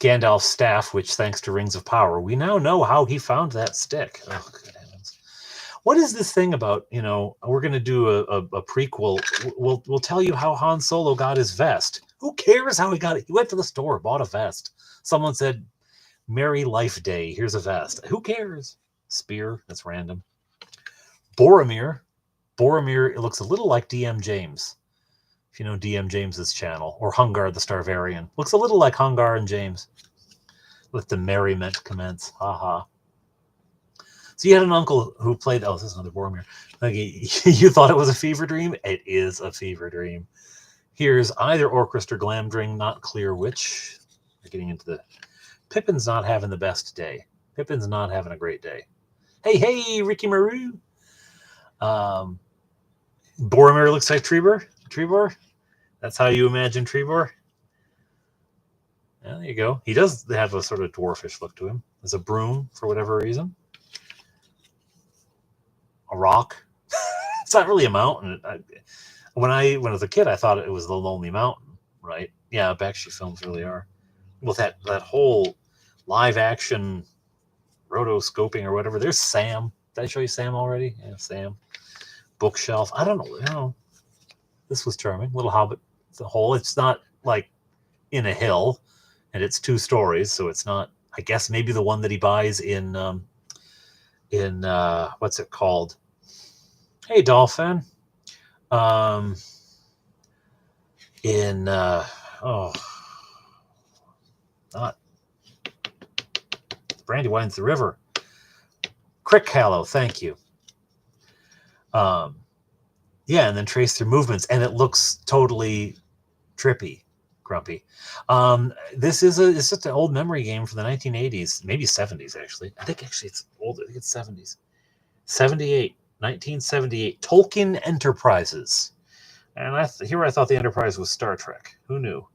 Gandalf's staff, which thanks to Rings of Power, we now know how he found that stick. Oh, good heavens. What is this thing about, we're going to do a prequel. We'll tell you how Han Solo got his vest. Who cares how he got it? He went to the store, bought a vest. Someone said, Merry Life Day, here's a vest. Who cares? Spear, that's random. Boromir. Boromir, it looks a little like DM James. If you know DM James's channel, or Hungar the Starvarian. Looks a little like Hungar and James. Let the merriment commence. Haha. So you had an uncle who played... Oh, this is another Boromir. Like, you thought it was a fever dream? It is a fever dream. Here's either Orchestra Glamdring, not clear which. We're getting into the... Pippin's not having the best day. Pippin's not having a great day. Hey, Ricky Maru. Boromir looks like Trebor. Trebor? That's how you imagine Trebor? Yeah, there you go. He does have a sort of dwarfish look to him. There's a broom for whatever reason. A rock. It's not really a mountain. When I was a kid, I thought it was the Lonely Mountain, right? Yeah, Bakshi films really are. With that whole live action rotoscoping or whatever. There's Sam. Did I show you Sam already? Yeah, Sam. Bookshelf. I don't know. This was charming. Little Hobbit. The hole. It's not like in a hill, and it's 2 stories, so it's not. I guess maybe the one that he buys in what's it called? Hey, Dolphin. Not Brandywine's the river. Crickhallow, thank you. Yeah, and then trace their movements, and it looks totally trippy, grumpy. This is it's just an old memory game from the 1980s, maybe 70s actually. I think actually it's older. I think it's 70s. 1978. Tolkien Enterprises. And here I thought the Enterprise was Star Trek. Who knew?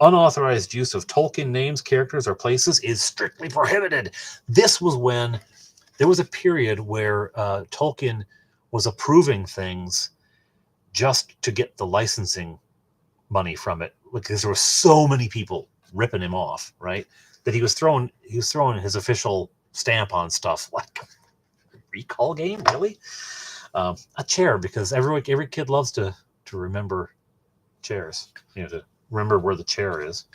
Unauthorized use of Tolkien names, characters, or places is strictly prohibited. This was when there was a period where Tolkien was approving things just to get the licensing money from it, because there were so many people ripping him off, right? That he was throwing his official stamp on stuff like recall game, really? A chair, because every kid loves to remember chairs, to remember where the chair is.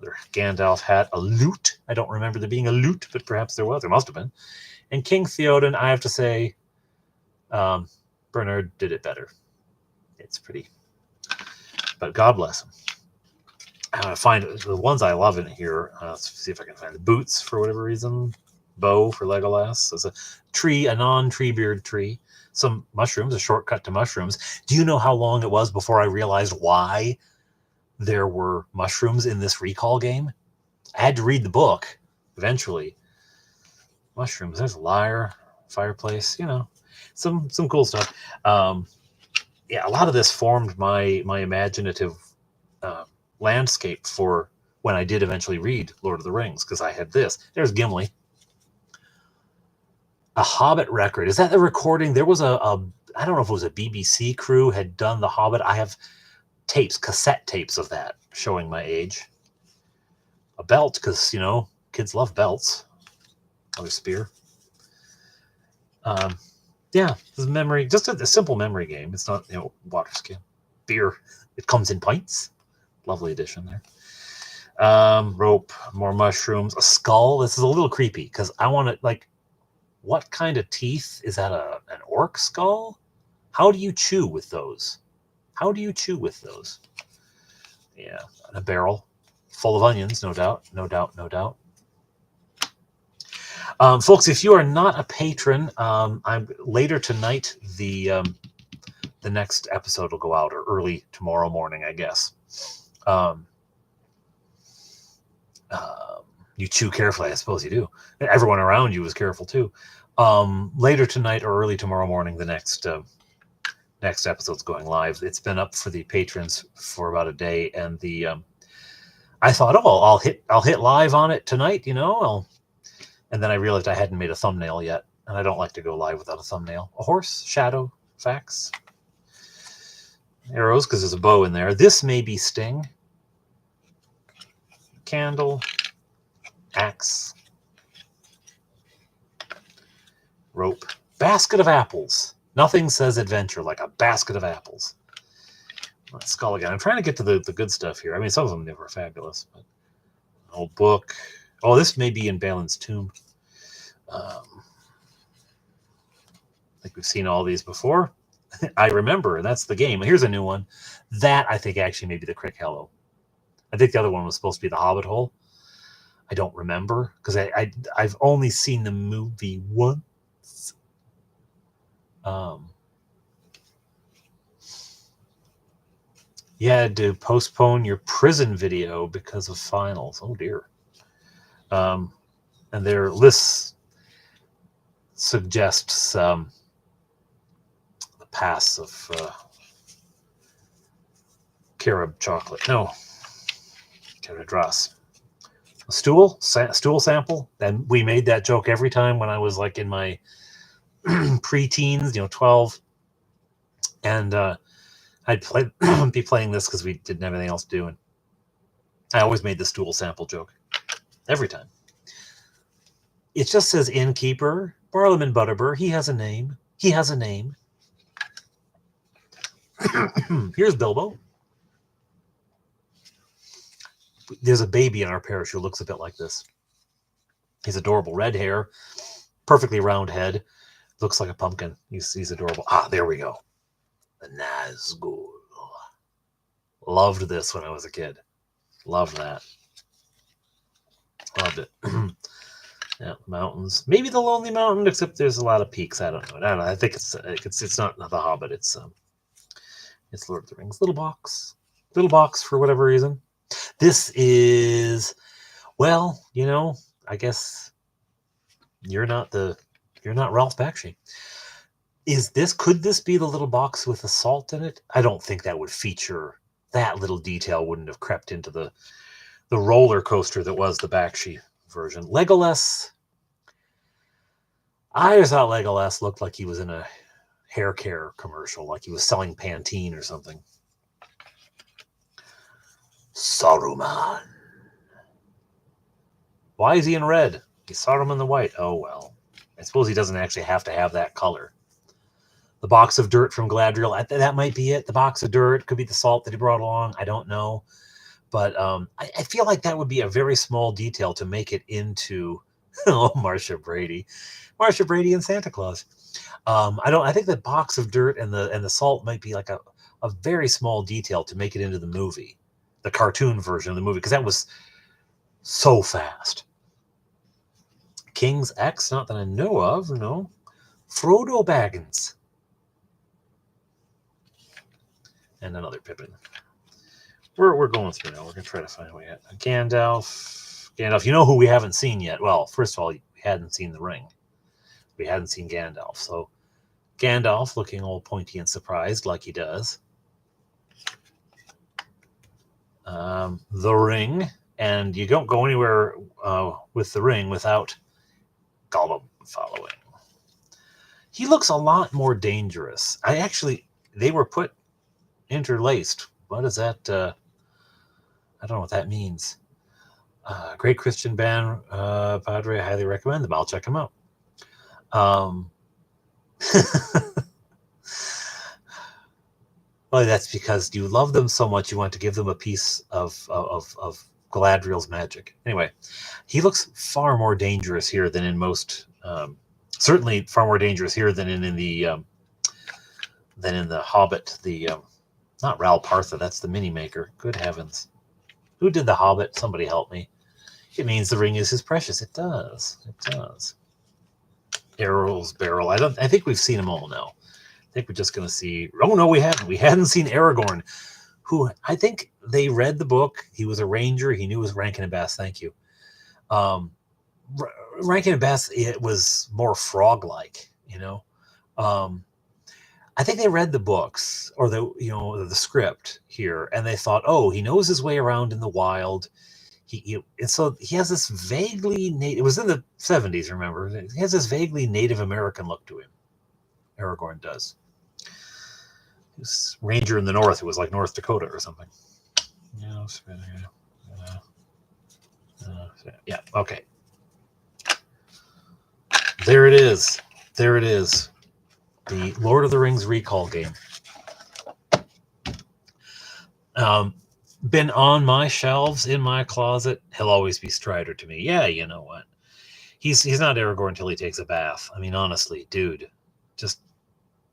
Their Gandalf hat, a lute. I don't remember there being a lute, but perhaps there was. There must have been. And King Theoden, I have to say, Bernard did it better. It's pretty, but God bless him. I'm gonna find the ones I love in here. Let's see if I can find the boots for whatever reason. Bow for Legolas. There's a tree, a non-tree beard tree. Some mushrooms, a shortcut to mushrooms. Do you know how long it was before I realized why there were mushrooms in this recall game? I had to read the book eventually. Mushrooms. There's a lyre, fireplace. Some cool stuff. Yeah, a lot of this formed my imaginative landscape for when I did eventually read Lord of the Rings, because I had this. There's Gimli. A Hobbit record. Is that the recording? There was I don't know if it was a BBC crew had done the Hobbit. I have cassette tapes of that, showing my age. A belt, because, kids love belts. Another spear. Yeah, this is memory, just a simple memory game. It's not, water skin. Beer. It comes in pints. Lovely addition there. Rope, more mushrooms, a skull. This is a little creepy, because I want to, what kind of teeth? Is that an orc skull? How do you chew with those? Yeah, and a barrel full of onions, no doubt. Folks, if you are not a patron, I'm later tonight. The next episode will go out, or early tomorrow morning, I guess. You chew carefully, I suppose you do. Everyone around you is careful too. Later tonight or early tomorrow morning, the next episode's going live. It's been up for the patrons for about a day, and I thought, I'll hit live on it tonight, and then I realized I hadn't made a thumbnail yet, and I don't like to go live without a thumbnail. A horse, shadow, facts, arrows, because there's a bow in there. This may be sting. Candle, axe, rope, basket of apples. Nothing says adventure like a basket of apples. Skull again. I'm trying to get to the good stuff here. I mean, some of them never are fabulous, but an old book. Oh, this may be in Balin's tomb. I think we've seen all these before. I remember, that's the game. Here's a new one. That, I think, actually may be the Crick Hello. I think the other one was supposed to be the Hobbit Hole. I don't remember, because I've only seen the movie once. You had to postpone your prison video because of finals. Oh, dear. And their list suggests the pass of carob chocolate. No. Caradras. A stool sample. And we made that joke every time when I was like in my pre-teens, 12. And I'd be playing this because we didn't have anything else to do. And I always made the stool sample joke. Every time. It just says innkeeper, Barlaman Butterbur. He has a name. He has a name. Here's Bilbo. There's a baby in our parish who looks a bit like this. He's adorable. Red hair, perfectly round head. Looks like a pumpkin. He's adorable. Ah, there we go. The Nazgul. Loved this when I was a kid. Loved that. Loved it. Yeah, mountains. Maybe the Lonely Mountain, except there's a lot of peaks. I don't know. I think it's not the Hobbit. It's Lord of the Rings. Little box for whatever reason. This is, well, I guess you're not Ralph Bakshi. Could this be the little box with the salt in it? I don't think that would feature, that little detail wouldn't have crept into the roller coaster that was the Bakshi version. Legolas. I just thought Legolas looked like he was in a hair care commercial, like he was selling Pantene or something. Saruman. Why is he in red? He saw him in the white. Oh, well. I suppose he doesn't actually have to have that color. The box of dirt from Galadriel, that might be it. The box of dirt could be the salt that he brought along. I don't know. But I feel like that would be a very small detail to make it into Marcia Brady and Santa Claus. I think the box of dirt and the salt might be like a very small detail to make it into the movie. The cartoon version of the movie, because that was so fast. King's X, not that I know of, no. Frodo Baggins. And another Pippin. We're going through now. We're going to try to find a way out. Gandalf, you know who we haven't seen yet? Well, first of all, we hadn't seen the ring. We hadn't seen Gandalf. So Gandalf looking all pointy and surprised like he does. The ring, and you don't go anywhere with the ring without Gollum following. He looks a lot more dangerous. They were put interlaced. What is that? I don't know what that means. Great Christian band, Padre. I highly recommend them. I'll check them out. Well, that's because you love them so much you want to give them a piece of Galadriel's magic. Anyway, he looks far more dangerous here than in most. Certainly, far more dangerous here than in the Hobbit. Not Ral Partha. That's the mini maker. Good heavens, who did the Hobbit? Somebody help me. It means the ring is his precious. It does. It does. Errol's Barrel. I think we've seen them all now. I think we're just going to see... Oh, no, we haven't. We hadn't seen Aragorn, who I think they read the book. He was a ranger. He knew his Rankin and Bass. Thank you. Rankin and Bass, it was more frog-like, I think they read the books or the script here, and they thought, oh, he knows his way around in the wild. And so he has this vaguely it was in the 70s, remember? He has this vaguely Native American look to him. Aragorn does. This ranger in the north, who was like North Dakota or something. Yeah, okay. There it is. The Lord of the Rings recall game. Been on my shelves in my closet. He'll always be Strider to me. Yeah, you know what? He's not Aragorn until he takes a bath. I mean, honestly, dude, just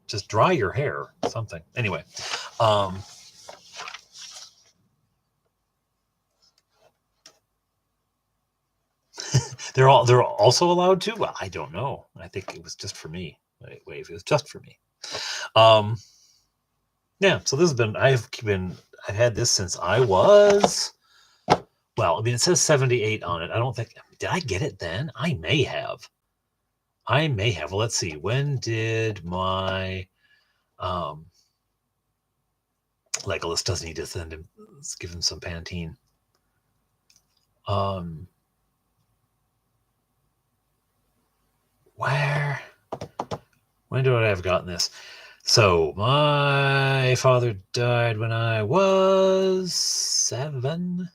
Just dry your hair, something. Anyway, they're also allowed to. Well, I don't know. I think it was just for me. Wave, it was just for me. Yeah. So this has been. I've had this since I was. Well, I mean, it says 78 on it. I don't think. Did I get it then? I may have. Well, let's see. When did my Legolas doesn't need to send him? Let's give him some Pantene. When do I have gotten this? So my father died when I was 7.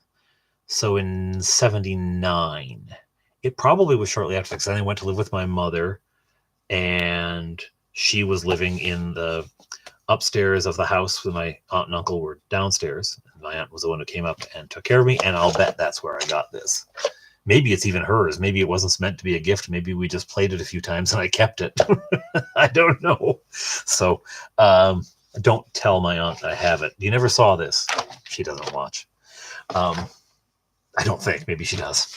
So in 79. It probably was shortly after, because I went to live with my mother, and she was living in the upstairs of the house with my aunt and uncle were downstairs. My aunt was the one who came up and took care of me, and I'll bet that's where I got this. Maybe it's even hers. Maybe it wasn't meant to be a gift. Maybe we just played it a few times and I kept it. I don't know. So don't tell my aunt I have it. You never saw this. She doesn't watch. I don't think. Maybe she does.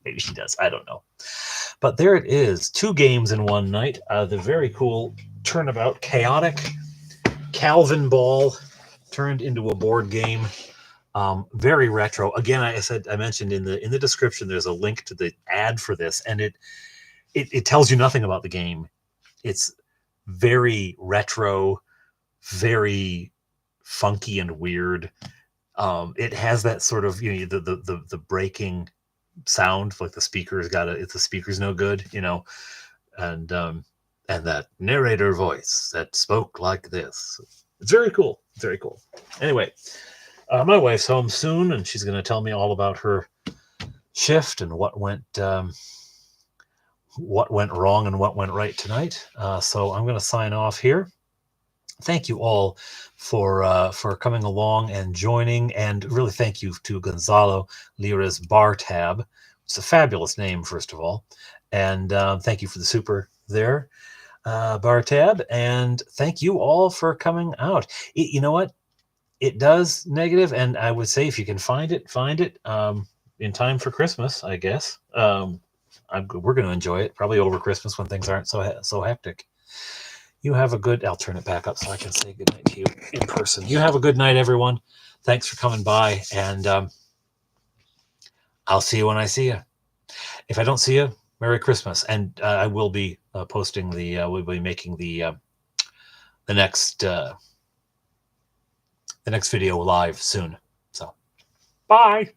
Maybe she does. I don't know. But there it is. 2 games in one night. The very cool Turnabout Chaotic Calvin Ball turned into a board game. Very retro. Again, I mentioned in the description, there's a link to the ad for this, and it tells you nothing about the game. It's very retro, very funky and weird. It has that sort of, the breaking sound, like the speaker's if the speaker's no good, and that narrator voice that spoke like this. It's very cool. Very cool. Anyway, my wife's home soon, and she's going to tell me all about her shift and what went wrong and what went right tonight. So I'm going to sign off here. Thank you all for coming along and joining, and really thank you to Gonzalo Lira's Bar Tab. It's a fabulous name, first of all, and thank you for the super there, Bar Tab, and thank you all for coming out. You know what? It does negative, and I would say if you can find it in time for Christmas, I guess. We're going to enjoy it probably over Christmas when things aren't so hectic. You have a good. I'll turn it back up so I can say goodnight to you in person. You have a good night, everyone. Thanks for coming by, and I'll see you when I see you. If I don't see you, Merry Christmas, and I will be posting we'll be making the next video live soon. So, bye.